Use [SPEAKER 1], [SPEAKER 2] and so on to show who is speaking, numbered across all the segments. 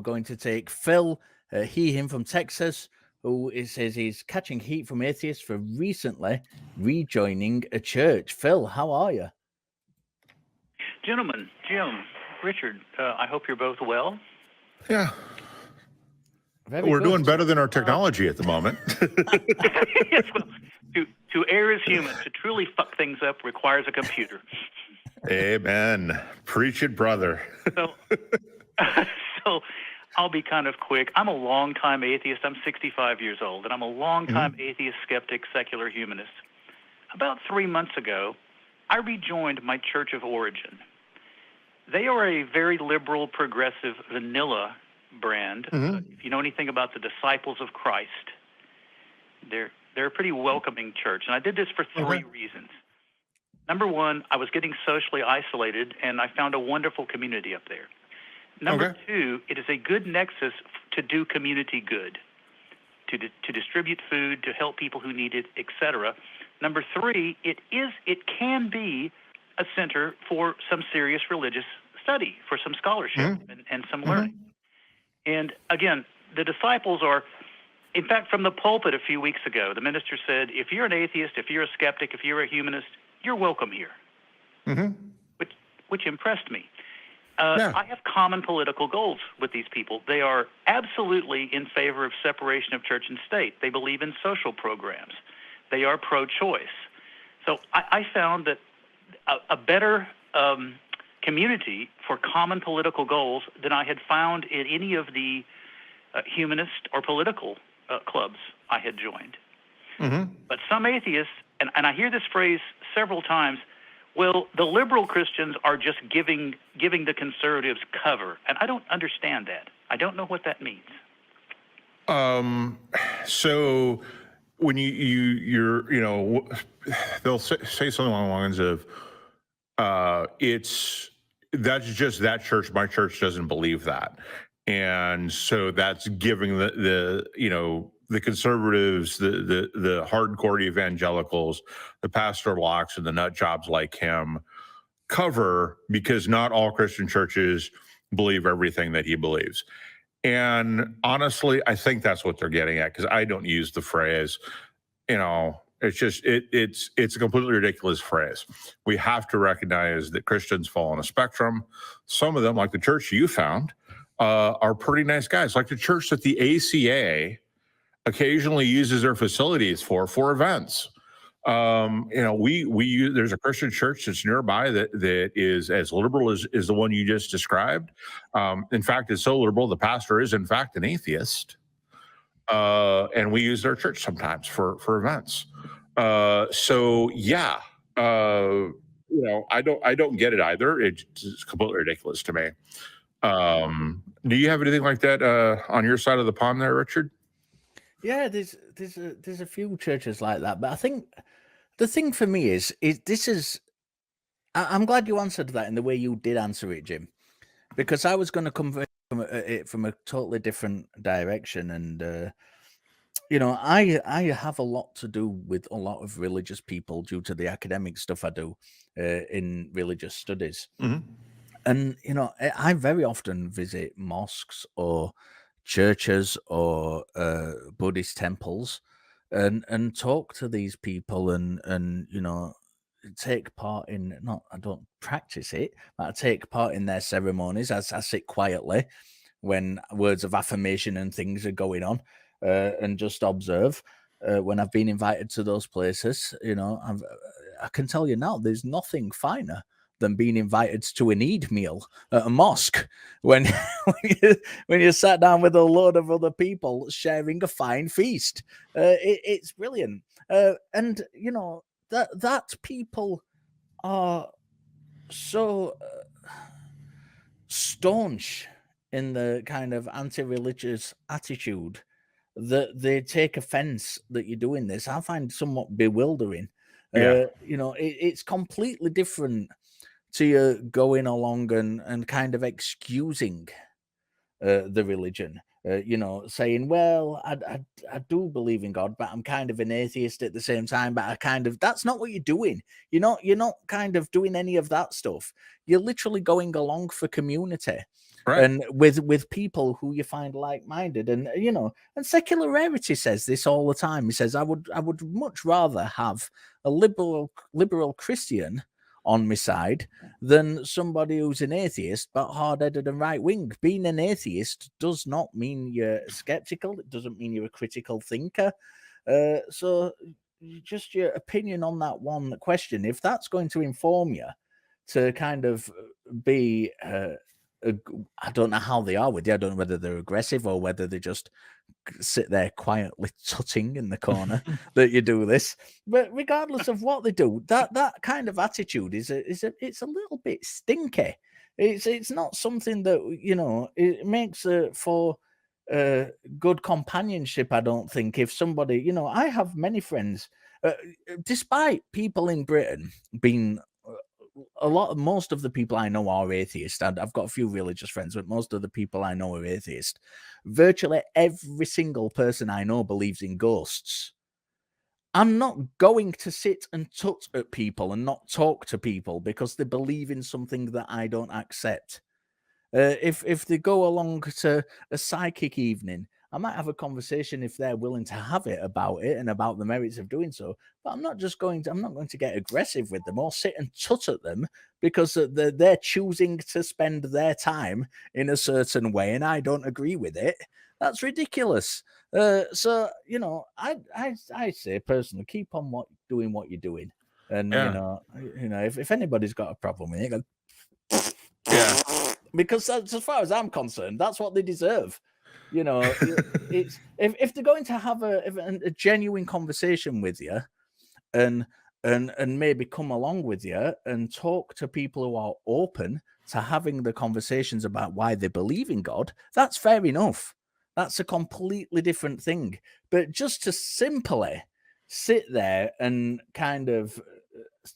[SPEAKER 1] going to take Phil, him from Texas, who says he's catching heat from atheists for recently rejoining a church. Phil, how are you?
[SPEAKER 2] Gentlemen, Jim, Richard, I hope you're both well.
[SPEAKER 3] Yeah.
[SPEAKER 1] We're
[SPEAKER 3] doing better than our technology at the moment.
[SPEAKER 2] Yes, well, to err as human, to truly fuck things up requires a computer.
[SPEAKER 3] Amen. Preach it, brother.
[SPEAKER 2] So I'll be kind of quick. I'm a longtime atheist. I'm 65 years old, and I'm a longtime atheist, skeptic, secular humanist. About 3 months ago, I rejoined my church of origin. They are a very liberal, progressive, vanilla brand. If you know anything about the Disciples of Christ, they're a pretty welcoming church. And I did this for three reasons. Number one, I was getting socially isolated, and I found a wonderful community up there. Number two, it is a good nexus to do community good, to distribute food, to help people who need it, etc. Number three, it can be a center for some serious religious study, for some scholarship and some learning. And again, the disciples are, in fact, from the pulpit a few weeks ago, the minister said, if you're an atheist, if you're a skeptic, if you're a humanist, you're welcome here, which impressed me. I have common political goals with these people. They are absolutely in favor of separation of church and state. They believe in social programs. They are pro-choice. So I found that a better community for common political goals than I had found in any of the humanist or political clubs I had joined. But some atheists, and I hear this phrase several times, well, the liberal Christians are just giving the conservatives cover, and I don't understand that. I don't know what that means.
[SPEAKER 3] So when you're they'll say something along the lines of, that's just that church. My church doesn't believe that, and so that's giving the conservatives, the hardcore evangelicals, the Pastor Locks, and the nut jobs like him cover, because not all Christian churches believe everything that he believes. And honestly, I think that's what they're getting at, because I don't use the phrase, it's just it's a completely ridiculous phrase. We have to recognize that Christians fall on a spectrum. Some of them, like the church you found, are pretty nice guys, like the church that the ACA occasionally uses their facilities for events. There's a Christian church that's nearby that is as liberal as the one you just described. In fact, it's so liberal, the pastor is in fact an atheist. And we use their church sometimes for events. I don't get it either. It's completely ridiculous to me. Do you have anything like that on your side of the pond there, Richard?
[SPEAKER 1] Yeah, there's a few churches like that, but I think the thing for me is I'm glad you answered that in the way you did answer it, Jim, because I was going to come from a totally different direction, and I have a lot to do with a lot of religious people due to the academic stuff I do in religious studies, and I very often visit mosques or churches or Buddhist temples and talk to these people and take part in, I don't practice it, but I take part in their ceremonies as I sit quietly when words of affirmation and things are going on, and just observe. When I've been invited to those places, I can tell you now, there's nothing finer than being invited to an Eid meal at a mosque when you sat down with a load of other people sharing a fine feast. It's brilliant. And that people are so staunch in the kind of anti-religious attitude that they take offense that you're doing this. I find somewhat bewildering. It's completely different to you going along and kind of excusing the religion, saying, well, I do believe in God, but I'm kind of an atheist at the same time, but that's not what you're doing. You're not kind of doing any of that stuff. You're literally going along for community.
[SPEAKER 3] Right.
[SPEAKER 1] and with people who you find like-minded. And and Secularity says this all the time. He says, I would much rather have a liberal Christian on my side than somebody who's an atheist but hard-headed and right-winged. Being an atheist does not mean you're skeptical. It doesn't mean you're a critical thinker. So just your opinion on that one question, if that's going to inform you to kind of be I don't know how they are with you. I don't know whether they're aggressive or whether they just sit there quietly tutting in the corner that you do this. But regardless of what they do, that kind of attitude it's a little bit stinky. It's not something that it makes for good companionship. I don't think if somebody I have many friends, despite people in Britain being most of the people I know are atheist, and I've got a few religious friends, but most of the people I know are atheist. Virtually every single person I know believes in ghosts. I'm not going to sit and tut at people and not talk to people because they believe in something that I don't accept. If they go along to a psychic evening, I might have a conversation if they're willing to have it about it and about the merits of doing so. But I'm not going to get aggressive with them or sit and tut at them because they're choosing to spend their time in a certain way and I don't agree with it. That's ridiculous. So I say personally, keep on doing what you're doing, and if anybody's got a problem with it, go,
[SPEAKER 3] Yeah.
[SPEAKER 1] because that's, as far as I'm concerned, that's what they deserve. It's if they're going to have a genuine conversation with you and maybe come along with you and talk to people who are open to having the conversations about why they believe in God, that's fair enough. That's a completely different thing. But just to simply sit there and kind of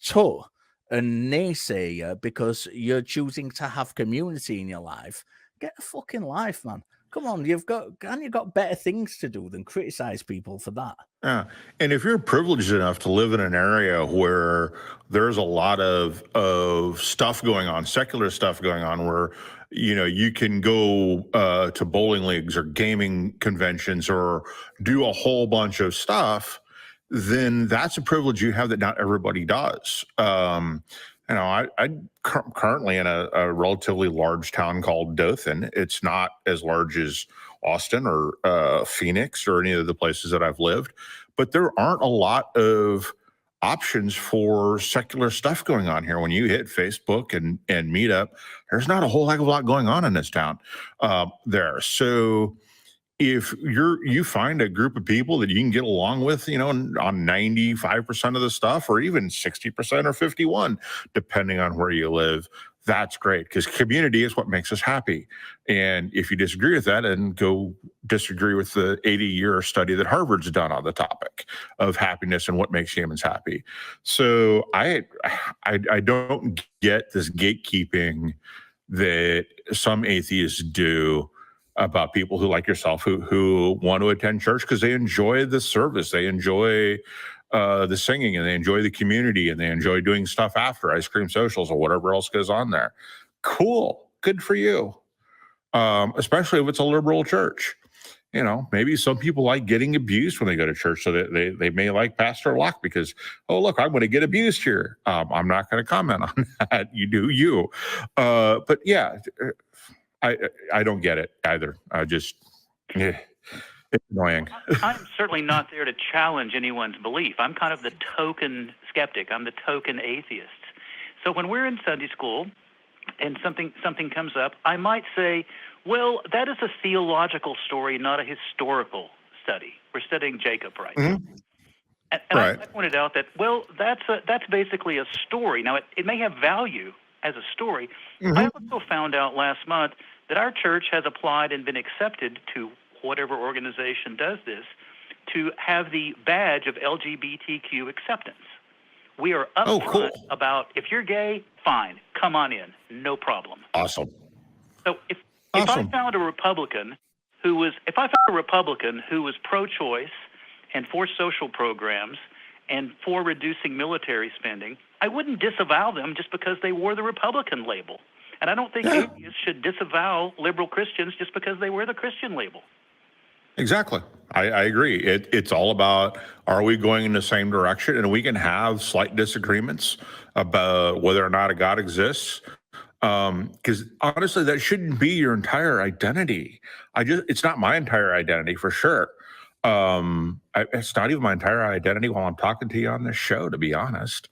[SPEAKER 1] tut and naysay you because you're choosing to have community in your life, get a fucking life, man. Come on, you've got better things to do than criticize people for that.
[SPEAKER 3] Yeah. And if you're privileged enough to live in an area where there's a lot of stuff going on, secular stuff going on, where you can go to bowling leagues or gaming conventions or do a whole bunch of stuff, then that's a privilege you have that not everybody does. I'm currently in a relatively large town called Dothan. It's not as large as Austin or Phoenix or any of the places that I've lived, but there aren't a lot of options for secular stuff going on here. When you hit Facebook and Meetup, there's not a whole heck of a lot going on in this town there. So if you find a group of people that you can get along with, on 95% of the stuff, or even 60% or 51, depending on where you live, that's great, because community is what makes us happy. And if you disagree with that, and go disagree with the 80-year study that Harvard's done on the topic of happiness and what makes humans happy. So I don't get this gatekeeping that some atheists do about people who, like yourself, who want to attend church because they enjoy the service, they enjoy the singing, and they enjoy the community, and they enjoy doing stuff after ice cream socials or whatever else goes on there. Cool, good for you. Especially if it's a liberal church. Maybe some people like getting abused when they go to church, so that they may like Pastor Locke because, oh, look, I'm going to get abused here. I'm not going to comment on that. You do you. But yeah, I don't get it either. It's annoying.
[SPEAKER 2] I'm certainly not there to challenge anyone's belief. I'm kind of the token skeptic. I'm the token atheist. So when we're in Sunday school and something comes up, I might say, well, that is a theological story, not a historical study. We're studying Jacob right now.
[SPEAKER 3] Mm-hmm.
[SPEAKER 2] And
[SPEAKER 3] Right.
[SPEAKER 2] I pointed out that, well, that's basically a story. Now, it may have value as a story.
[SPEAKER 3] Mm-hmm.
[SPEAKER 2] I also found out last month that our church has applied and been accepted to whatever organization does this to have the badge of LGBTQ acceptance. We are upfront about, if you're gay, fine, come on in, no problem.
[SPEAKER 3] Awesome.
[SPEAKER 2] So if I found a Republican who was pro-choice and for social programs and for reducing military spending, I wouldn't disavow them just because they wore the Republican label. And I don't think atheists should disavow liberal Christians just because they wear the Christian label.
[SPEAKER 3] Exactly. I agree. It's all about, are we going in the same direction? And we can have slight disagreements about whether or not a God exists. Because honestly, that shouldn't be your entire identity. It's not my entire identity for sure. It's not even my entire identity while I'm talking to you on this show, to be honest.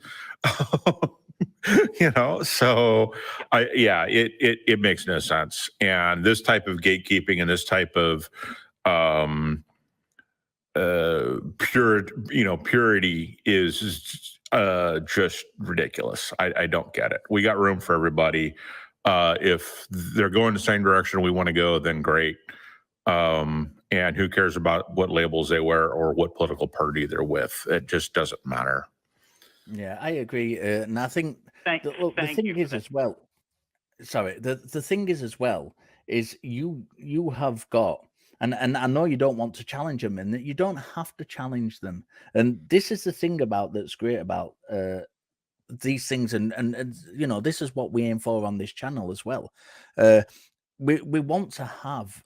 [SPEAKER 3] So it makes no sense. And this type of gatekeeping and this type of purity is just ridiculous. I don't get it. We got room for everybody. If they're going the same direction we want to go, then great. And who cares about what labels they wear or what political party they're with? It just doesn't matter.
[SPEAKER 1] Yeah, I agree. And I think the thing is as well. Sorry, the thing is as well is you have got, and I know you don't want to challenge them, and that you don't have to challenge them. And this is the thing that's great about these things, and this is what we aim for on this channel as well. We want to have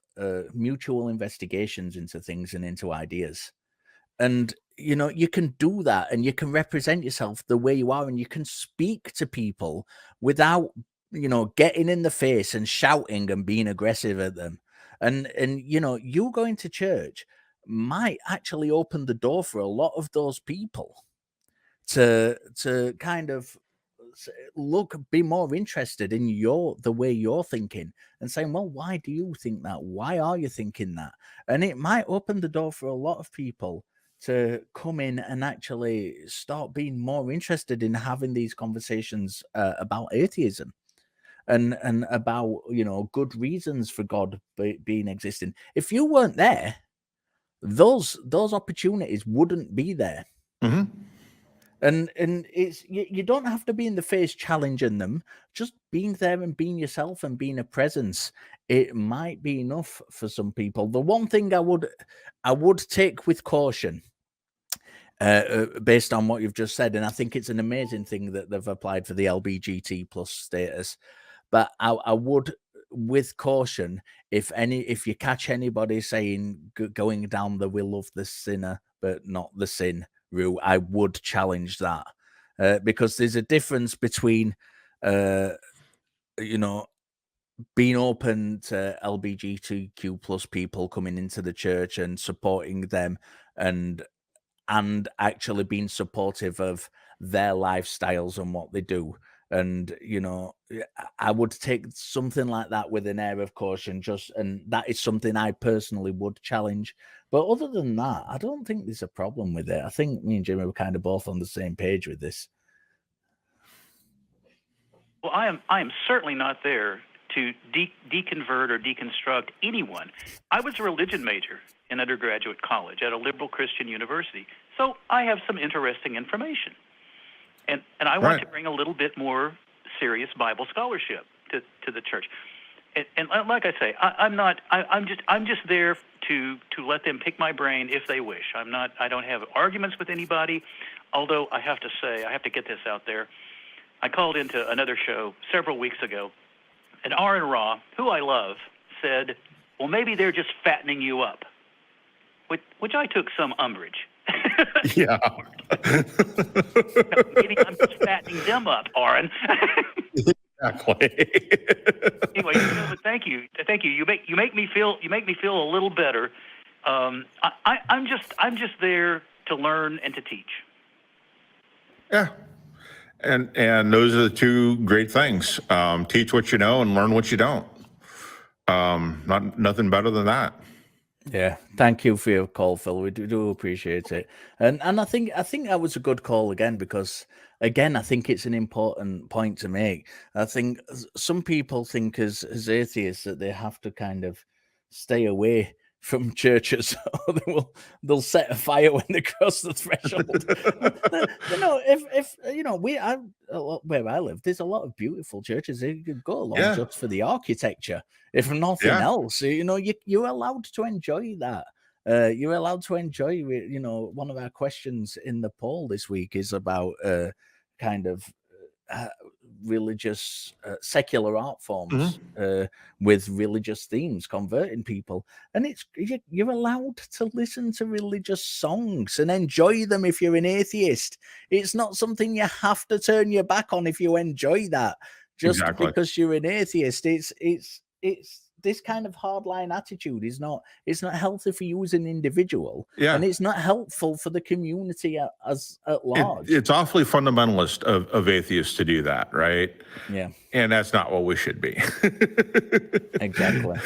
[SPEAKER 1] mutual investigations into things and into ideas, and you can do that, and you can represent yourself the way you are, and you can speak to people without getting in the face and shouting and being aggressive at them. And you going to church might actually open the door for a lot of those people to kind of be more interested in the way you're thinking, and saying, well, why do you think that? Why are you thinking that? And it might open the door for a lot of people to come in and actually start being more interested in having these conversations about atheism. And about good reasons for God being existing. If you weren't there, those opportunities wouldn't be there.
[SPEAKER 3] Mm-hmm.
[SPEAKER 1] And it's you don't have to be in the face challenging them. Just being there and being yourself and being a presence, it might be enough for some people. The one thing I would take with caution, based on what you've just said, and I think it's an amazing thing that they've applied for the LGBT plus status. But I would, with caution, if you catch anybody saying going down the will of the sinner but not the sin route, I would challenge that, because there's a difference between being open to LGBTQ plus people coming into the church and supporting them, and actually being supportive of their lifestyles and what they do. And I would take something like that with an air of caution, and that is something I personally would challenge. But other than that, I don't think there's a problem with it. I think me and Jimmy were kind of both on the same page with this.
[SPEAKER 2] Well, I am certainly not there to deconvert or deconstruct anyone. I was a religion major in undergraduate college at a liberal Christian university, so I have some interesting information. And I want to bring a little bit more serious Bible scholarship to the church. And like I say, I'm just there to let them pick my brain if they wish. I don't have arguments with anybody, although I have to say, I have to get this out there. I called into another show several weeks ago, and Aaron Ra, who I love, said, well, maybe they're just fattening you up, which I took some umbrage.
[SPEAKER 3] Yeah.
[SPEAKER 2] Maybe I'm just fattening them up, Aaron.
[SPEAKER 3] Exactly.
[SPEAKER 2] Anyway, but thank you. You make me feel a little better. I'm just there to learn and to teach.
[SPEAKER 3] Yeah. And those are the two great things. Teach what you know and learn what you don't. Nothing better than that.
[SPEAKER 1] Yeah, thank you for your call, Phil. We do appreciate it, and I think that was a good call again, because again I think it's an important point to make. I think some people think as atheists that they have to kind of stay away from churches, or they'll set a fire when they cross the threshold. Where I live, there's a lot of beautiful churches. You could go along just for the architecture, if nothing else. You're allowed to enjoy that. You're allowed to enjoy. One of our questions in the poll this week is about kind of religious, secular art forms with religious themes, converting people. And you're allowed to listen to religious songs and enjoy them if you're an atheist. It's not something you have to turn your back on if you enjoy that. Just because you're an atheist, it's this kind of hardline attitude is not healthy for you as an individual, and it's not helpful for the community at large.
[SPEAKER 3] It's awfully fundamentalist of atheists to do that, right?
[SPEAKER 1] Yeah,
[SPEAKER 3] and that's not what we should be.
[SPEAKER 1] Exactly.